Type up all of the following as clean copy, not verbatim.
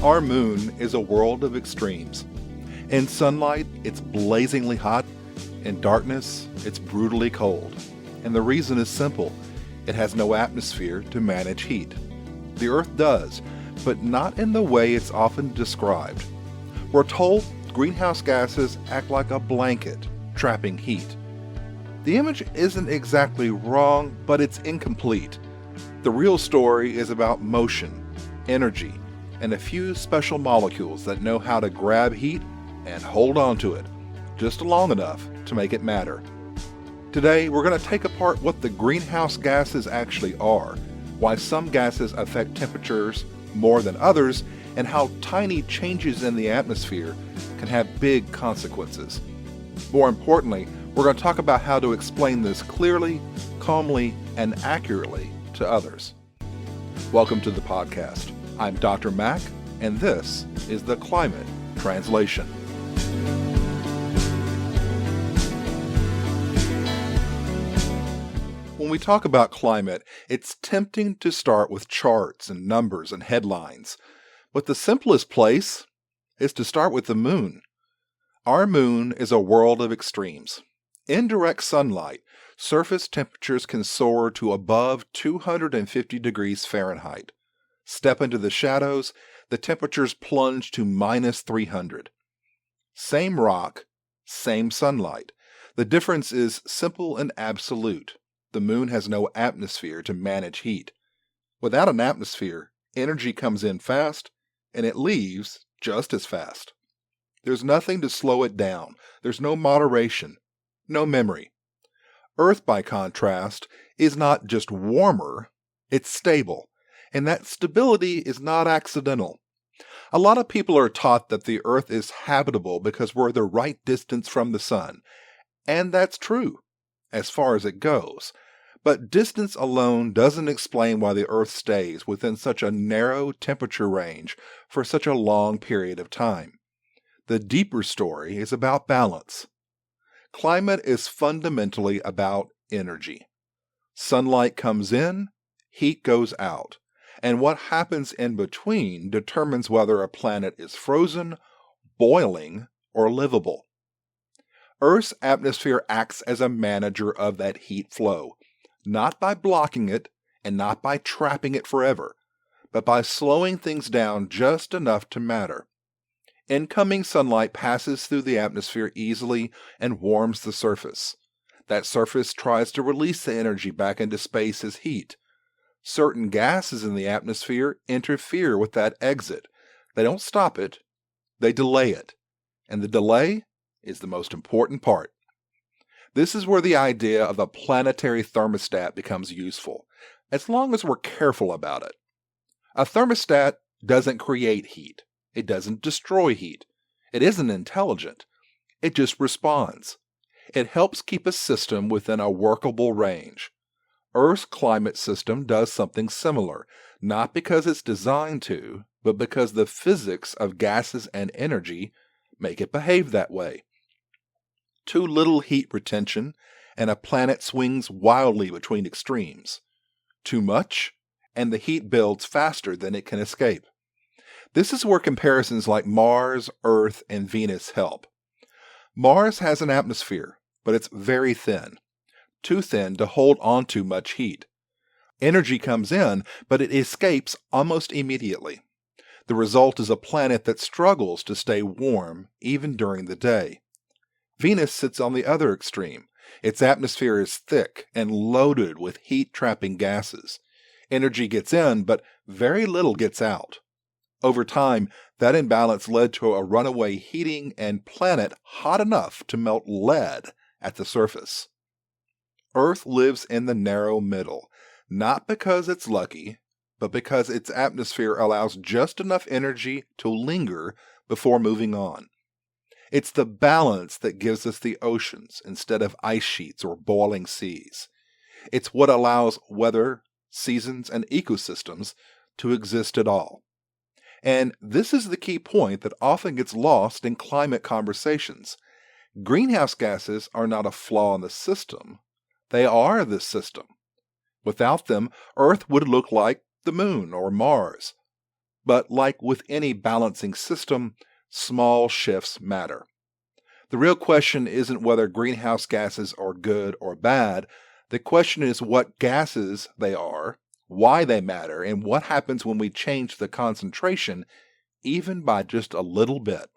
Our moon is a world of extremes. In sunlight, it's blazingly hot. In darkness, it's brutally cold. And the reason is simple. It has no atmosphere to manage heat. The Earth does, but not in the way it's often described. We're told greenhouse gases act like a blanket, trapping heat. The image isn't exactly wrong, but it's incomplete. The real story is about motion, energy, and a few special molecules that know how to grab heat and hold on to it, just long enough to make it matter. Today, we're going to take apart what the greenhouse gases actually are, why some gases affect temperatures more than others, and how tiny changes in the atmosphere can have big consequences. More importantly, we're going to talk about how to explain this clearly, calmly, and accurately to others. Welcome to the podcast. I'm Dr. Mack, and this is the Climate Translation. When we talk about climate, it's tempting to start with charts and numbers and headlines. But the simplest place is to start with the moon. Our moon is a world of extremes. In direct sunlight, surface temperatures can soar to above 250 degrees Fahrenheit. Step into the shadows, the temperatures plunge to minus 300. Same rock, same sunlight. The difference is simple and absolute. The moon has no atmosphere to manage heat. Without an atmosphere, energy comes in fast, and it leaves just as fast. There's nothing to slow it down. There's no moderation, no memory. Earth, by contrast, is not just warmer, it's stable. And that stability is not accidental. A lot of people are taught that the Earth is habitable because we're the right distance from the sun. And that's true, as far as it goes. But distance alone doesn't explain why the Earth stays within such a narrow temperature range for such a long period of time. The deeper story is about balance. Climate is fundamentally about energy. Sunlight comes in, heat goes out. And what happens in between determines whether a planet is frozen, boiling, or livable. Earth's atmosphere acts as a manager of that heat flow, not by blocking it and not by trapping it forever, but by slowing things down just enough to matter. Incoming sunlight passes through the atmosphere easily and warms the surface. That surface tries to release the energy back into space as heat. Certain gases in the atmosphere interfere with that exit. They don't stop it, they delay it. And the delay is the most important part. This is where the idea of a planetary thermostat becomes useful, as long as we're careful about it. A thermostat doesn't create heat. It doesn't destroy heat. It isn't intelligent. It just responds. It helps keep a system within a workable range. Earth's climate system does something similar, not because it's designed to, but because the physics of gases and energy make it behave that way. Too little heat retention, and a planet swings wildly between extremes. Too much, and the heat builds faster than it can escape. This is where comparisons like Mars, Earth, and Venus help. Mars has an atmosphere, but it's very thin. Too thin to hold on to much heat. Energy comes in, but it escapes almost immediately. The result is a planet that struggles to stay warm even during the day. Venus sits on the other extreme. Its atmosphere is thick and loaded with heat-trapping gases. Energy gets in, but very little gets out. Over time, that imbalance led to a runaway heating and planet hot enough to melt lead at the surface. Earth lives in the narrow middle, not because it's lucky, but because its atmosphere allows just enough energy to linger before moving on. It's the balance that gives us the oceans instead of ice sheets or boiling seas. It's what allows weather, seasons, and ecosystems to exist at all. And this is the key point that often gets lost in climate conversations. Greenhouse gases are not a flaw in the system. They are the system. Without them, Earth would look like the Moon or Mars. But like with any balancing system, small shifts matter. The real question isn't whether greenhouse gases are good or bad. The question is what gases they are, why they matter, and what happens when we change the concentration, even by just a little bit.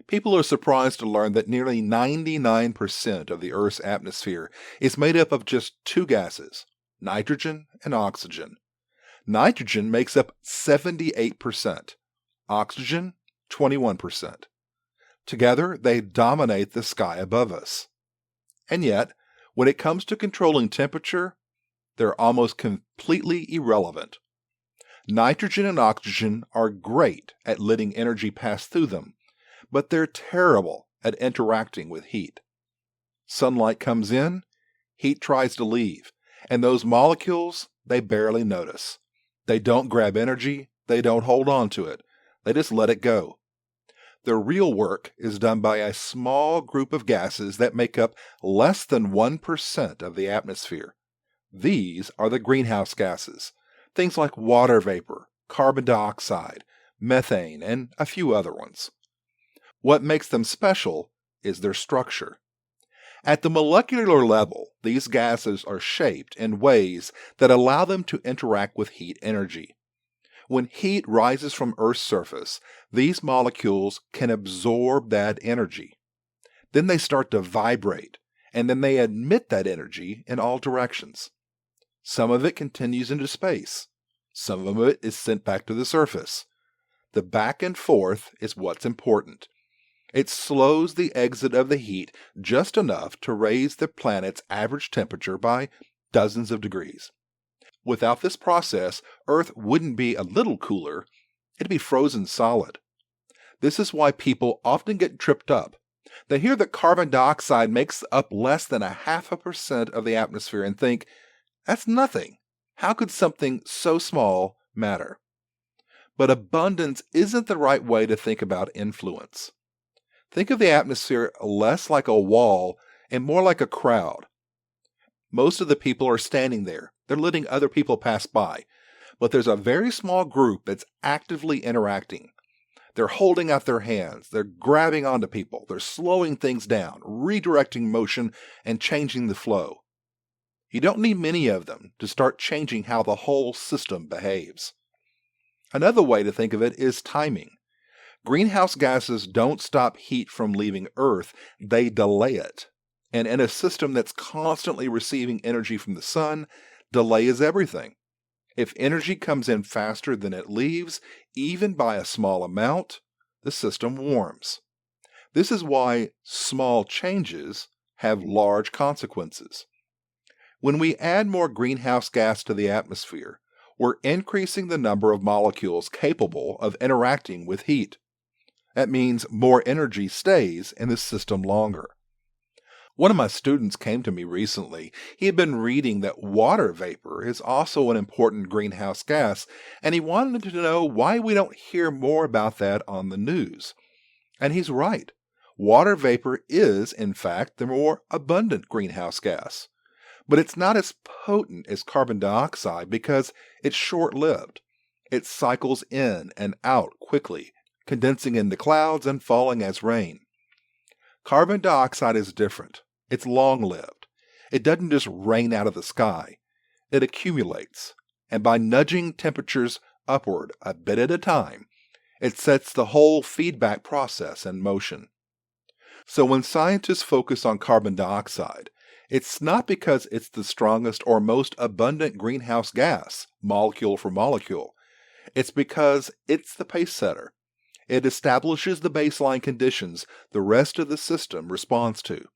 People are surprised to learn that nearly 99% of the Earth's atmosphere is made up of just two gases, nitrogen and oxygen. Nitrogen makes up 78%, oxygen 21%. Together, they dominate the sky above us. And yet, when it comes to controlling temperature, they're almost completely irrelevant. Nitrogen and oxygen are great at letting energy pass through them, but they're terrible at interacting with heat. Sunlight comes in, heat tries to leave, and those molecules, they barely notice. They don't grab energy, they don't hold on to it, they just let it go. The real work is done by a small group of gases that make up less than 1% of the atmosphere. These are the greenhouse gases, things like water vapor, carbon dioxide, methane, and a few other ones. What makes them special is their structure. At the molecular level, these gases are shaped in ways that allow them to interact with heat energy. When heat rises from Earth's surface, these molecules can absorb that energy. Then they start to vibrate, and then they emit that energy in all directions. Some of it continues into space. Some of it is sent back to the surface. The back and forth is what's important. It slows the exit of the heat just enough to raise the planet's average temperature by dozens of degrees. Without this process, Earth wouldn't be a little cooler, it'd be frozen solid. This is why people often get tripped up. They hear that carbon dioxide makes up less than 0.5% of the atmosphere and think, that's nothing. How could something so small matter? But abundance isn't the right way to think about influence. Think of the atmosphere less like a wall and more like a crowd. Most of the people are standing there. They're letting other people pass by. But there's a very small group that's actively interacting. They're holding out their hands. They're grabbing onto people. They're slowing things down, redirecting motion, and changing the flow. You don't need many of them to start changing how the whole system behaves. Another way to think of it is timing. Greenhouse gases don't stop heat from leaving Earth, they delay it. And in a system that's constantly receiving energy from the sun, delay is everything. If energy comes in faster than it leaves, even by a small amount, the system warms. This is why small changes have large consequences. When we add more greenhouse gas to the atmosphere, we're increasing the number of molecules capable of interacting with heat. That means more energy stays in the system longer. One of my students came to me recently. He had been reading that water vapor is also an important greenhouse gas, and he wanted to know why we don't hear more about that on the news. And he's right. Water vapor is, in fact, the more abundant greenhouse gas. But it's not as potent as carbon dioxide because it's short-lived. It cycles in and out quickly, condensing into clouds and falling as rain. Carbon dioxide is different. It's long-lived. It doesn't just rain out of the sky. It accumulates, and by nudging temperatures upward a bit at a time, it sets the whole feedback process in motion. So when scientists focus on carbon dioxide, it's not because it's the strongest or most abundant greenhouse gas, molecule for molecule. It's because it's the pace setter. It establishes the baseline conditions the rest of the system responds to.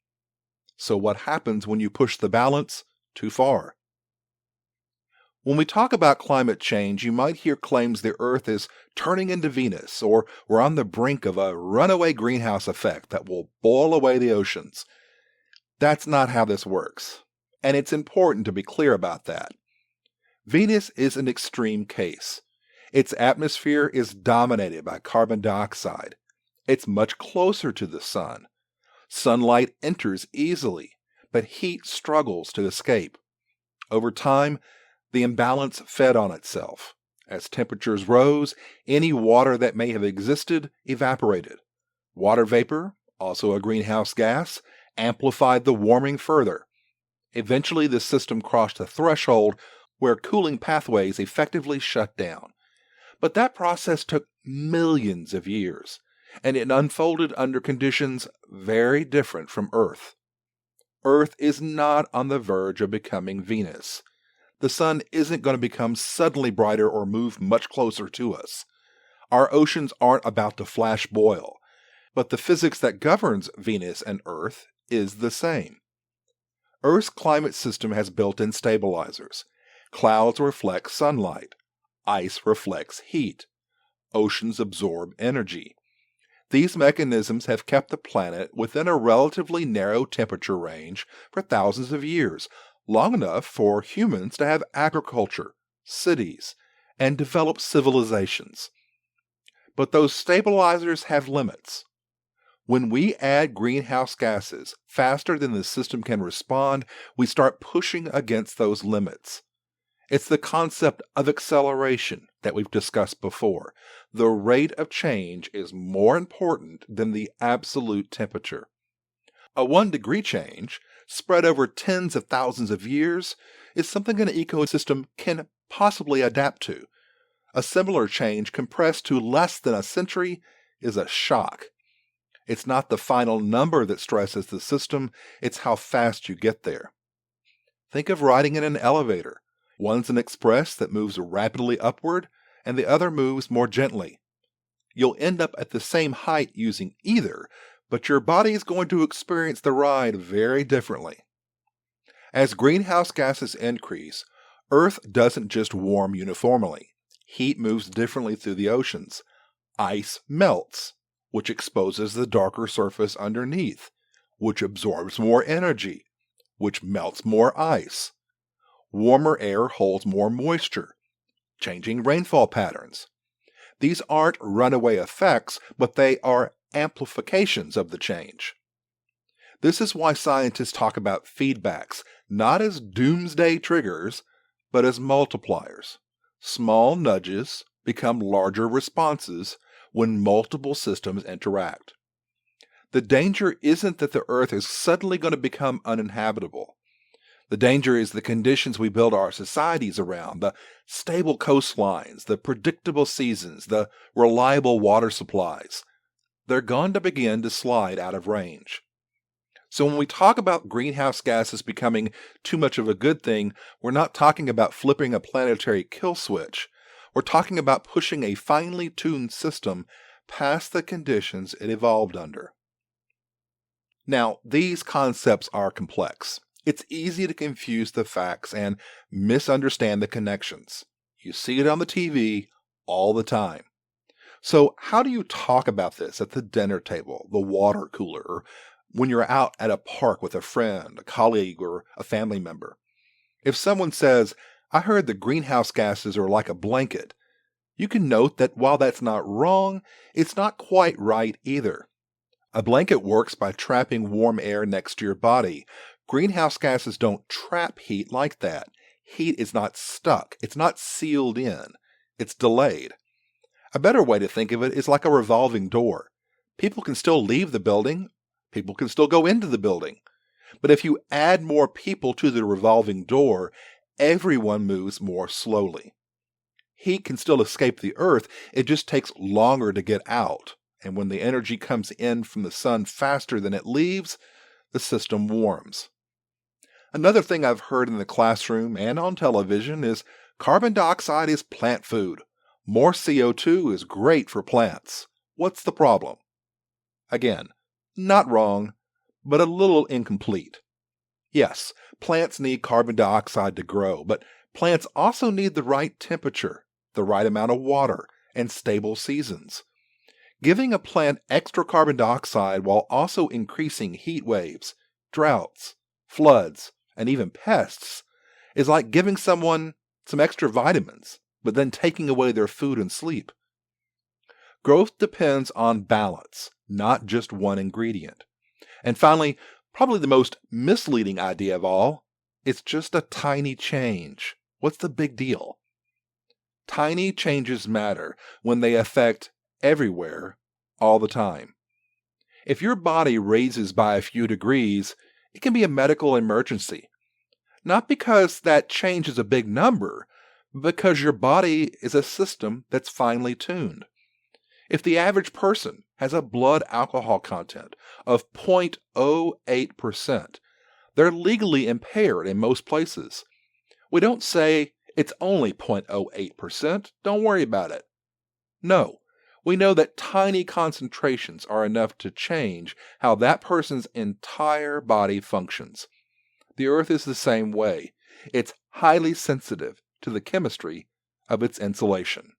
So what happens when you push the balance too far? When we talk about climate change, you might hear claims the Earth is turning into Venus, or we're on the brink of a runaway greenhouse effect that will boil away the oceans. That's not how this works, and it's important to be clear about that. Venus is an extreme case. Its atmosphere is dominated by carbon dioxide. It's much closer to the sun. Sunlight enters easily, but heat struggles to escape. Over time, the imbalance fed on itself, As temperatures rose, any water that may have existed evaporated. Water vapor, also a greenhouse gas, amplified the warming further. Eventually, the system crossed a threshold where cooling pathways effectively shut down. But that process took millions of years, and it unfolded under conditions very different from Earth. Earth is not on the verge of becoming Venus. The sun isn't going to become suddenly brighter or move much closer to us. Our oceans aren't about to flash boil, but the physics that governs Venus and Earth is the same. Earth's climate system has built-in stabilizers. Clouds reflect sunlight. Ice reflects heat. Oceans absorb energy. These mechanisms have kept the planet within a relatively narrow temperature range for thousands of years, long enough for humans to have agriculture, cities, and develop civilizations. But those stabilizers have limits. When we add greenhouse gases faster than the system can respond, we start pushing against those limits. It's the concept of acceleration that we've discussed before. The rate of change is more important than the absolute temperature. A 1-degree change, spread over tens of thousands of years, is something an ecosystem can possibly adapt to. A similar change compressed to less than a century is a shock. It's not the final number that stresses the system, it's how fast you get there. Think of riding in an elevator. One's an express that moves rapidly upward, and the other moves more gently. You'll end up at the same height using either, but your body is going to experience the ride very differently. As greenhouse gases increase, Earth doesn't just warm uniformly. Heat moves differently through the oceans. Ice melts, which exposes the darker surface underneath, which absorbs more energy, which melts more ice. Warmer air holds more moisture, changing rainfall patterns. These aren't runaway effects, but they are amplifications of the change. This is why scientists talk about feedbacks, not as doomsday triggers, but as multipliers. Small nudges become larger responses when multiple systems interact. The danger isn't that the Earth is suddenly going to become uninhabitable. The danger is the conditions we build our societies around, the stable coastlines, the predictable seasons, the reliable water supplies. They're going to begin to slide out of range. So when we talk about greenhouse gases becoming too much of a good thing, we're not talking about flipping a planetary kill switch. We're talking about pushing a finely tuned system past the conditions it evolved under. Now, these concepts are complex. It's easy to confuse the facts and misunderstand the connections. You see it on the TV all the time. So how do you talk about this at the dinner table, the water cooler, or when you're out at a park with a friend, a colleague, or a family member? If someone says, "I heard the greenhouse gases are like a blanket," you can note that while that's not wrong, it's not quite right either. A blanket works by trapping warm air next to your body. Greenhouse gases don't trap heat like that. Heat is not stuck. It's not sealed in. It's delayed. A better way to think of it is like a revolving door. People can still leave the building. People can still go into the building. But if you add more people to the revolving door, everyone moves more slowly. Heat can still escape the Earth. It just takes longer to get out. And when the energy comes in from the sun faster than it leaves, the system warms. Another thing I've heard in the classroom and on television is carbon dioxide is plant food. More CO2 is great for plants. What's the problem? Again, not wrong, but a little incomplete. Yes, plants need carbon dioxide to grow, but plants also need the right temperature, the right amount of water, and stable seasons. Giving a plant extra carbon dioxide while also increasing heat waves, droughts, floods, and even pests is like giving someone some extra vitamins, but then taking away their food and sleep. Growth depends on balance, not just one ingredient. And finally, probably the most misleading idea of all, it's just a tiny change. What's the big deal? Tiny changes matter when they affect everywhere, all the time. If your body raises by a few degrees, it can be a medical emergency. Not because that change is a big number, but because your body is a system that's finely tuned. If the average person has a blood alcohol content of 0.08%, they're legally impaired in most places. We don't say it's only 0.08%, don't worry about it. No, we know that tiny concentrations are enough to change how that person's entire body functions. The Earth is the same way. It's highly sensitive to the chemistry of its insulation.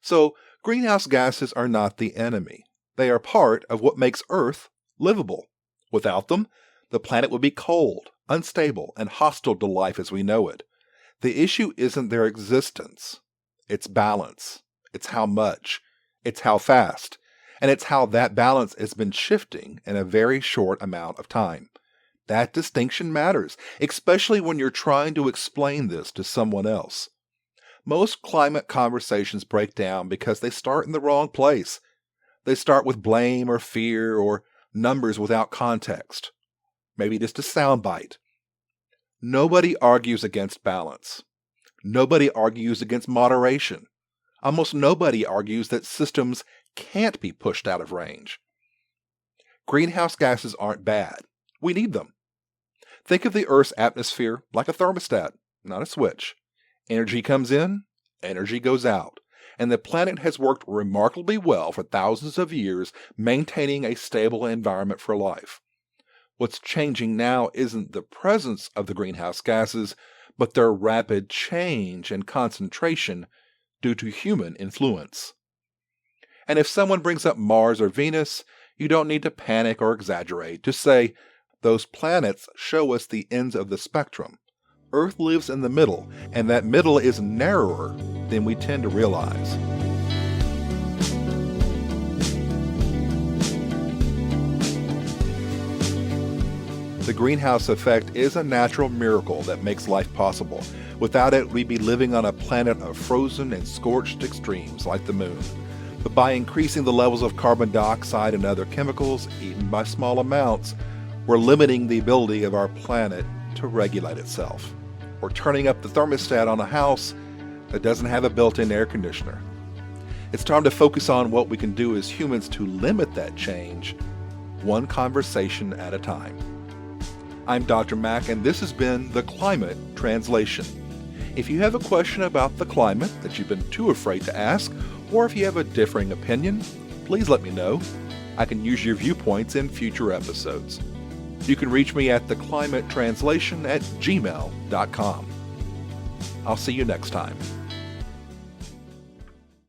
So, greenhouse gases are not the enemy. They are part of what makes Earth livable. Without them, the planet would be cold, unstable, and hostile to life as we know it. The issue isn't their existence. It's balance. It's how much. It's how fast. And it's how that balance has been shifting in a very short amount of time. That distinction matters, especially when you're trying to explain this to someone else. Most climate conversations break down because they start in the wrong place. They start with blame or fear or numbers without context. Maybe just a soundbite. Nobody argues against balance. Nobody argues against moderation. Almost nobody argues that systems can't be pushed out of range. Greenhouse gases aren't bad. We need them. Think of the Earth's atmosphere like a thermostat, not a switch. Energy comes in, energy goes out, and the planet has worked remarkably well for thousands of years, maintaining a stable environment for life. What's changing now isn't the presence of the greenhouse gases, but their rapid change and concentration due to human influence. And if someone brings up Mars or Venus, you don't need to panic or exaggerate. Just say, those planets show us the ends of the spectrum. Earth lives in the middle, and that middle is narrower than we tend to realize. The greenhouse effect is a natural miracle that makes life possible. Without it, we'd be living on a planet of frozen and scorched extremes like the moon. But by increasing the levels of carbon dioxide and other chemicals, even by small amounts, we're limiting the ability of our planet to regulate itself. Or turning up the thermostat on a house that doesn't have a built-in air conditioner. It's time to focus on what we can do as humans to limit that change, one conversation at a time. I'm Dr. Mack, and this has been The Climate Translation. If you have a question about the climate that you've been too afraid to ask, or if you have a differing opinion, please let me know. I can use your viewpoints in future episodes. You can reach me at theclimatetranslation@gmail.com. I'll see you next time.